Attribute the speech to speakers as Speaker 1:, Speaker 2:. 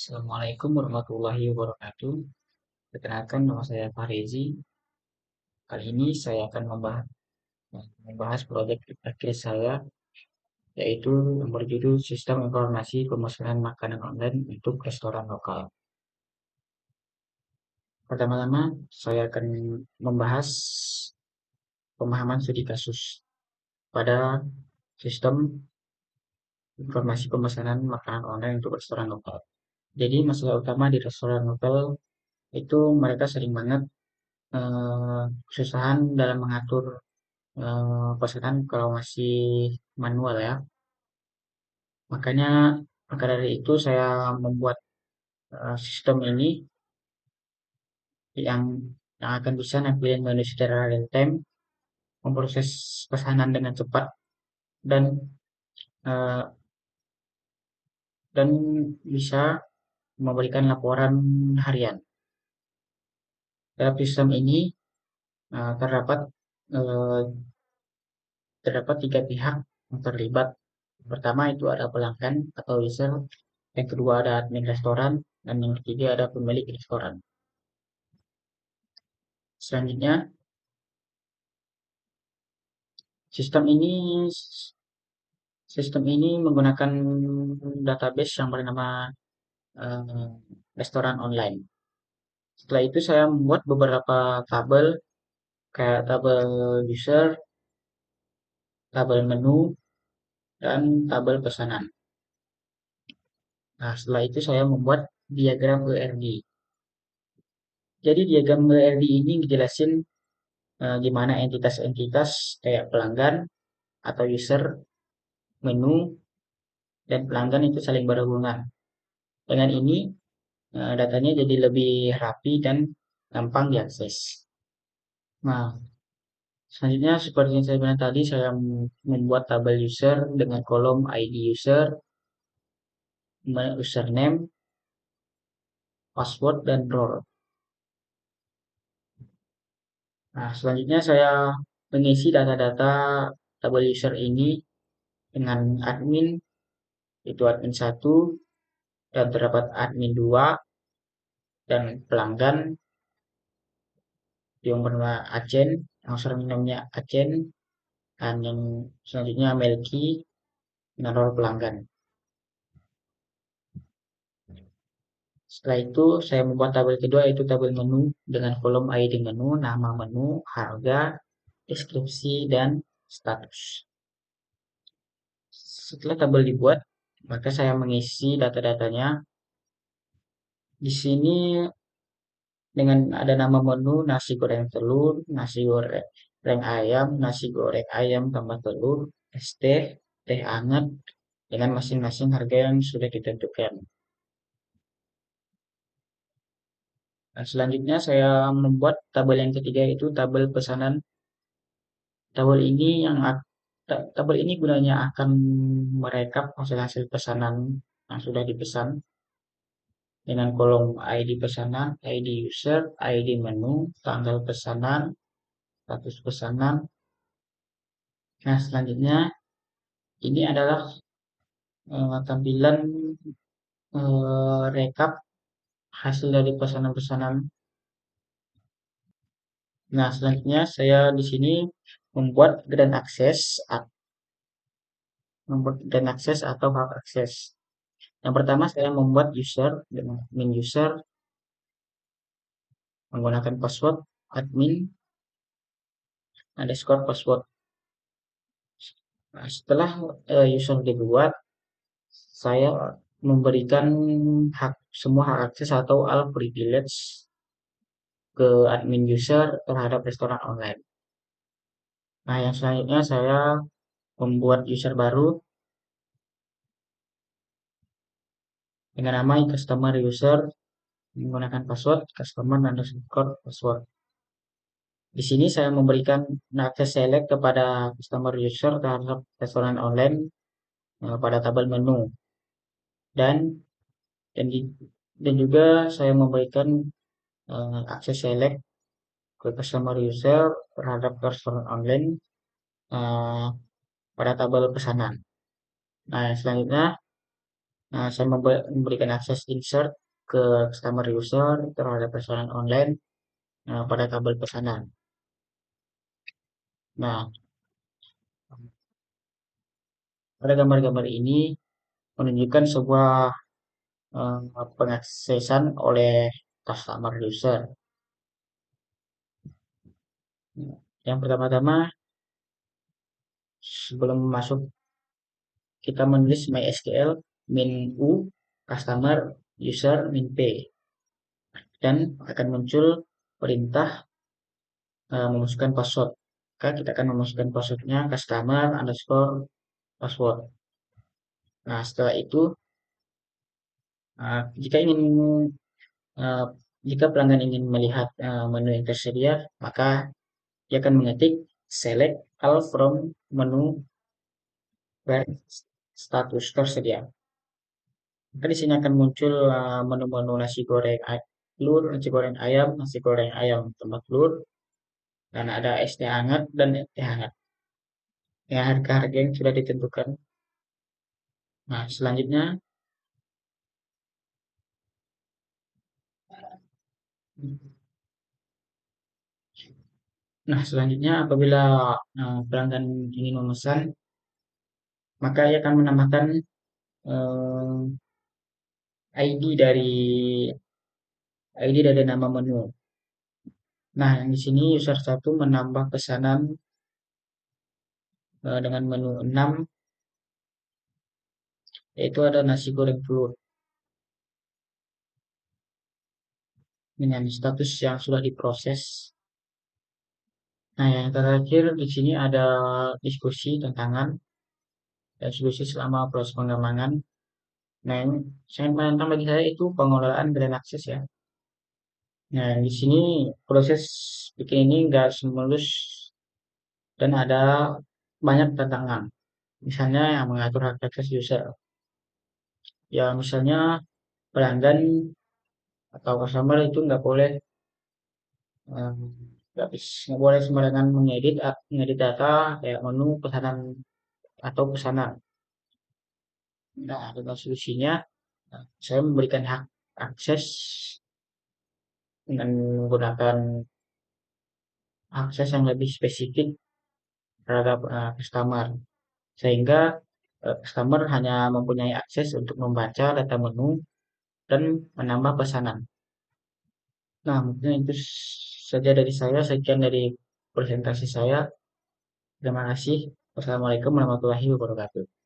Speaker 1: Assalamualaikum warahmatullahi wabarakatuh. Perkenalkan, nama saya Farezi. Kali ini saya akan membahas proyek akhir saya, yaitu yang berjudul Sistem Informasi Pemesanan Makanan Online untuk Restoran Lokal. Pertama-tama, saya akan membahas pemahaman studi kasus pada sistem informasi pemesanan makanan online untuk restoran lokal. Jadi, masalah utama di restoran lokal itu mereka sering banget kesusahan dalam mengatur pesanan kalau masih manual ya. Makanya maka dari itu saya membuat sistem ini yang akan bisa nampilin menu secara real time, memproses pesanan dengan cepat dan eh, dan bisa memberikan laporan harian. Dalam sistem ini eh, terdapat eh, terdapat tiga pihak yang terlibat. Pertama itu ada pelanggan atau user, yang kedua ada admin restoran, dan yang ketiga ada pemilik restoran. Selanjutnya, sistem ini sistem ini menggunakan database yang bernama eh, restoran online. Setelah itu saya membuat beberapa tabel kayak tabel user, tabel menu, dan tabel pesanan. Nah, setelah itu saya membuat diagram ERD. Jadi diagram ERD ini dijelasin gimana entitas-entitas kayak pelanggan atau user, menu, dan pelanggan itu saling berhubungan. Dengan ini datanya jadi lebih rapi dan gampang diakses. Nah, selanjutnya seperti yang saya bilang tadi, saya membuat tabel user dengan kolom ID user, username, password, dan role. Nah, selanjutnya saya mengisi data-data tabel user ini dengan admin, itu admin 1, dan terdapat admin 2, dan pelanggan yang bernama Acen, yang sering namanya Acen, dan yang selanjutnya Melki dengan role pelanggan. Setelah itu saya membuat tabel kedua yaitu tabel menu dengan kolom ID menu, nama menu, harga, deskripsi, dan status. Setelah tabel dibuat, maka saya mengisi data-datanya. Di sini dengan ada nama menu nasi goreng telur, nasi goreng ayam, nasi goreng ayam tambah telur, es teh, teh hangat, dengan masing-masing harga yang sudah ditentukan. Dan selanjutnya saya membuat tabel yang ketiga yaitu tabel pesanan. Tabel ini gunanya akan merekap hasil-hasil pesanan yang sudah dipesan dengan kolom ID pesanan, ID user, ID menu, tanggal pesanan, status pesanan. Nah, selanjutnya ini adalah tampilan rekap hasil dari pesanan-pesanan. Nah, selanjutnya saya di sini membuat dan akses atau hak akses. Yang pertama saya membuat user dengan admin user menggunakan password admin underscore password. Nah, setelah user dibuat, saya memberikan semua hak akses atau all privilege ke admin user terhadap restoran online. Nah, yang selanjutnya saya membuat user baru dengan nama customer user menggunakan password customer underscore password. Di sini saya memberikan akses select kepada customer user terhadap restoran online pada tabel menu dan dan, dan juga saya memberikan akses select ke customer user terhadap restoran online uh, pada tabel pesanan. Nah, selanjutnya Nah, saya memberikan akses insert ke customer user terhadap pesanan online pada tabel pesanan. Nah, pada gambar-gambar ini menunjukkan sebuah pengaksesan oleh customer user. Yang pertama-tama, sebelum masuk kita menulis MySQL min u customer user min p, dan akan muncul perintah memasukkan password. Maka kita akan memasukkan passwordnya customer underscore password. Nah, setelah itu jika ingin uh, jika pelanggan ingin melihat menu yang tersedia, maka dia akan mengetik select all from menu where status tersedia. Maka di sini akan muncul menu-menu nasi goreng telur, nasi goreng ayam tambah telur, dan ada es teh hangat dan teh hangat. Ya, harga-harga yang sudah ditentukan. Nah, selanjutnya, apabila pelanggan ingin memesan, maka ia akan menambahkan eh, ID dari nama menu. Nah, yang di sini user 1 menambah pesanan dengan menu 6, yaitu ada nasi goreng telur dengan status yang sudah diproses. Nah, yang terakhir di sini ada diskusi, tantangan, dan solusi selama proses pengembangan. Nah, yang sangat menantang bagi saya itu pengelolaan brand akses ya. Nah, di sini proses bikin ini nggak semulus dan ada banyak tantangan. Misalnya yang mengatur hak akses user. Ya, misalnya pelanggan atau customer itu eh, nggak boleh sembarangan mengedit data kayak menu pesanan atau pesanan. Nah, dengan solusinya, saya memberikan hak akses dengan menggunakan akses yang lebih spesifik terhadap customer. Sehingga customer hanya mempunyai akses untuk membaca data menu dan menambah pesanan. Nah, mungkin itu saja dari saya. Sekian dari presentasi saya. Terima kasih. Wassalamualaikum warahmatullahi wabarakatuh.